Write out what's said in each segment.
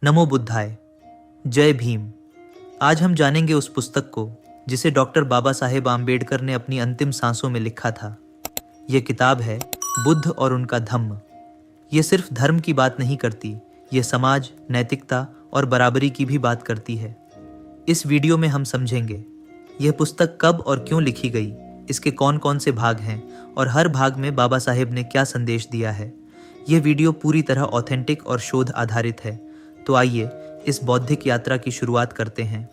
नमो बुद्धाय। जय भीम। आज हम जानेंगे उस पुस्तक को जिसे डॉक्टर बाबा साहेब आम्बेडकर ने अपनी अंतिम सांसों में लिखा था। यह किताब है बुद्ध और उनका धम्म। यह सिर्फ धर्म की बात नहीं करती, यह समाज, नैतिकता और बराबरी की भी बात करती है। इस वीडियो में हम समझेंगे यह पुस्तक कब और क्यों लिखी गई, इसके कौन कौन से भाग हैं और हर भाग में बाबा साहेब ने क्या संदेश दिया है। यह वीडियो पूरी तरह ऑथेंटिक और शोध आधारित है। तो आइए इस बौद्धिक यात्रा की शुरुआत करते हैं।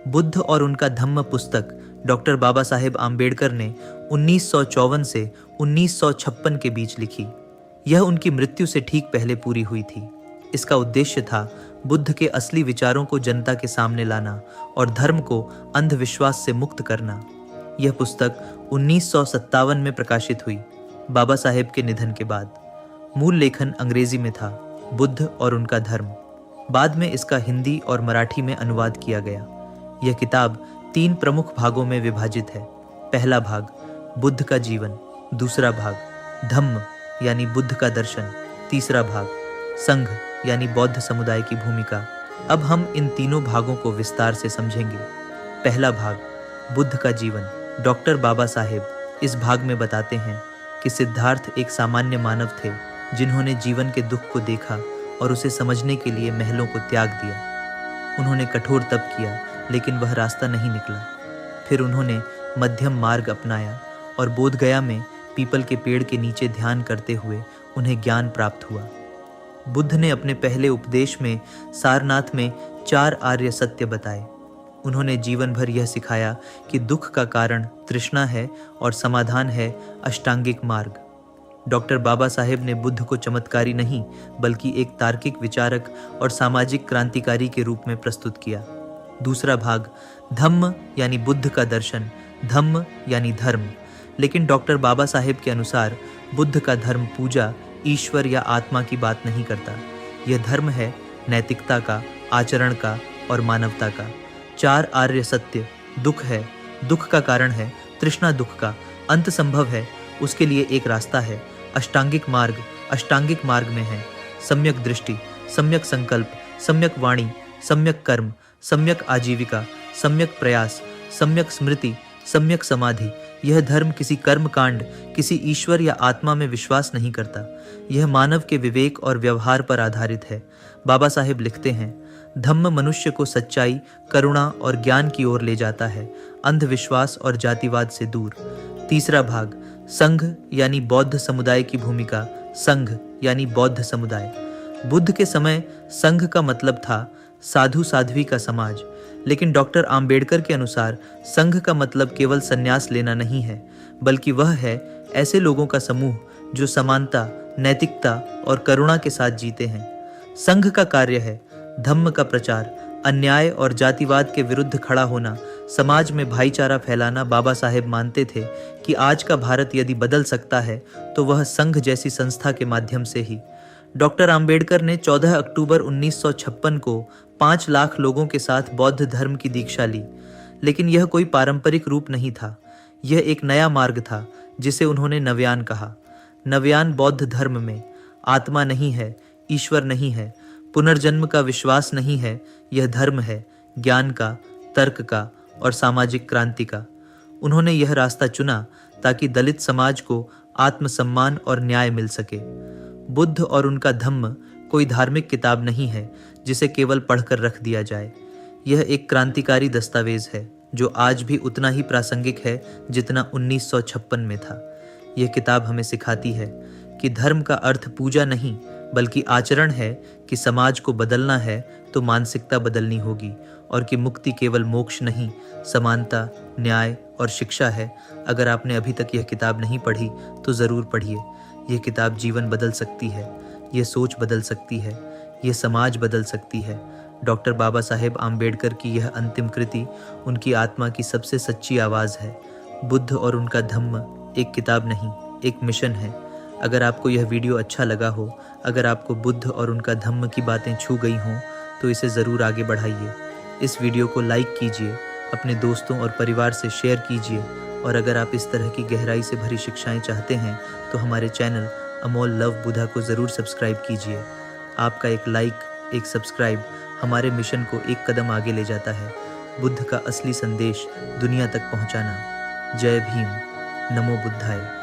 बुद्ध और उनका धम्म पुस्तक डॉक्टर बाबा साहेब आम्बेडकर ने 1954 से 1956 के बीच लिखी। यह उनकी मृत्यु से ठीक पहले पूरी हुई थी। इसका उद्देश्य था बुद्ध के असली विचारों को जनता के सामने लाना और धर्म को अंधविश्वास से मुक्त करना। यह पुस्तक 1957 में प्रकाशित हुई, बाबा साहेब के निधन के बाद। मूल लेखन अंग्रेजी में था, बुद्ध और उनका धर्म। बाद में इसका हिंदी और मराठी में अनुवाद किया गया। यह किताब 3 प्रमुख भागों में विभाजित है। पहला भाग बुद्ध का जीवन, दूसरा भाग धम्म यानी बुद्ध का दर्शन, तीसरा भाग संघ यानी बौद्ध समुदाय की भूमिका। अब हम इन तीनों भागों को विस्तार से समझेंगे। पहला भाग बुद्ध का जीवन। डॉक्टर बाबा साहेब इस भाग में बताते हैं कि सिद्धार्थ एक सामान्य मानव थे जिन्होंने जीवन के दुख को देखा और उसे समझने के लिए महलों को त्याग दिया। उन्होंने कठोर तप किया लेकिन वह रास्ता नहीं निकला। फिर उन्होंने मध्यम मार्ग अपनाया और बोधगया में पीपल के पेड़ के नीचे ध्यान करते हुए उन्हें ज्ञान प्राप्त हुआ। बुद्ध ने अपने पहले उपदेश में सारनाथ में 4 आर्य सत्य बताए। उन्होंने जीवन भर यह सिखाया कि दुख का कारण तृष्णा है और समाधान है अष्टांगिक मार्ग। डॉक्टर बाबा साहेब ने बुद्ध को चमत्कारी नहीं बल्कि एक तार्किक विचारक और सामाजिक क्रांतिकारी के रूप में प्रस्तुत किया। दूसरा भाग धम्म यानी बुद्ध का दर्शन, धम्म यानी धर्म। लेकिन डॉक्टर बाबा साहेब के अनुसार बुद्ध का धर्म पूजा, ईश्वर या आत्मा की बात नहीं करता। यह धर्म है नैतिकता का, आचरण का और मानवता का। 4 आर्य सत्य, दुख है, दुख का कारण है, तृष्णा दुख का, अंत संभव है, उसके लिए एक रास्ता है, अष्टांगिक मार्ग, अष्टांगिक मार्ग में है सम्यक दृष्टि, सम्यक संकल्प, सम्यक वाणी, सम्यक कर्म, सम्यक आजीविका, सम्यक प्रयास, सम्यक स्मृति, सम्यक समाधि। यह धर्म किसी कर्म कांड, किसी ईश्वर या आत्मा में विश्वास नहीं करता। यह मानव के विवेक और व्यवहार पर आधारित है। बाबा साहेब लिखते हैं, धम्म मनुष्य को सच्चाई, करुणा और ज्ञान की ओर ले जाता है, अंधविश्वास और जातिवाद से दूर। तीसरा भाग संघ यानी बौद्ध समुदाय की भूमिका, संघ यानी बौद्ध समुदाय। बुद्ध के समय संघ का मतलब था साधु साध्वी का समाज, लेकिन डॉक्टर आम्बेडकर के अनुसार संघ का मतलब केवल संन्यास लेना नहीं है, बल्कि वह है ऐसे लोगों का समूह जो समानता, नैतिकता और करुणा के साथ जीते हैं। संघ का कार्य है धम्म का प्रचार, अन्याय और जातिवाद के विरुद्ध खड़ा होना, समाज में भाईचारा फैलाना। बाबा साहेब मानते थे कि आज का भारत यदि बदल सकता है तो वह संघ जैसी संस्था के माध्यम से ही। डॉक्टर आम्बेडकर ने 14 अक्टूबर 1956 को 5 लाख लोगों के साथ बौद्ध धर्म की दीक्षा ली। लेकिन यह कोई पारंपरिक रूप नहीं था, यह एक नया मार्ग था जिसे उन्होंने नव्यान कहा। नव्यान बौद्ध धर्म में आत्मा नहीं है, ईश्वर नहीं है, पुनर्जन्म का विश्वास नहीं है। यह धर्म है ज्ञान का, तर्क का और सामाजिक क्रांति का। उन्होंने यह रास्ता चुना ताकि दलित समाज को आत्मसम्मान और न्याय मिल सके। बुद्ध और उनका धम्म कोई धार्मिक किताब नहीं है जिसे केवल पढ़कर रख दिया जाए। यह एक क्रांतिकारी दस्तावेज है जो आज भी उतना ही प्रासंगिक है जितना 1956 में था। यह किताब हमें सिखाती है कि धर्म का अर्थ पूजा नहीं बल्कि आचरण है, कि समाज को बदलना है तो मानसिकता बदलनी होगी, और कि मुक्ति केवल मोक्ष नहीं, समानता, न्याय और शिक्षा है। अगर आपने अभी तक यह किताब नहीं पढ़ी तो ज़रूर पढ़िए। यह किताब जीवन बदल सकती है, यह सोच बदल सकती है, यह समाज बदल सकती है। डॉक्टर बाबा साहेब आम्बेडकर की यह अंतिम कृति उनकी आत्मा की सबसे सच्ची आवाज़ है। बुद्ध और उनका धम्म एक किताब नहीं, एक मिशन है। अगर आपको यह वीडियो अच्छा लगा हो, अगर आपको बुद्ध और उनका धम्म की बातें छू गई हों, तो इसे ज़रूर आगे बढ़ाइए। इस वीडियो को लाइक कीजिए, अपने दोस्तों और परिवार से शेयर कीजिए, और अगर आप इस तरह की गहराई से भरी शिक्षाएं चाहते हैं तो हमारे चैनल अमोल लव बुद्धा को ज़रूर सब्सक्राइब कीजिए। आपका एक लाइक एक सब्सक्राइब हमारे मिशन को एक कदम आगे ले जाता है, बुद्ध का असली संदेश दुनिया तक पहुंचाना। जय भीम, नमो बुद्धाय।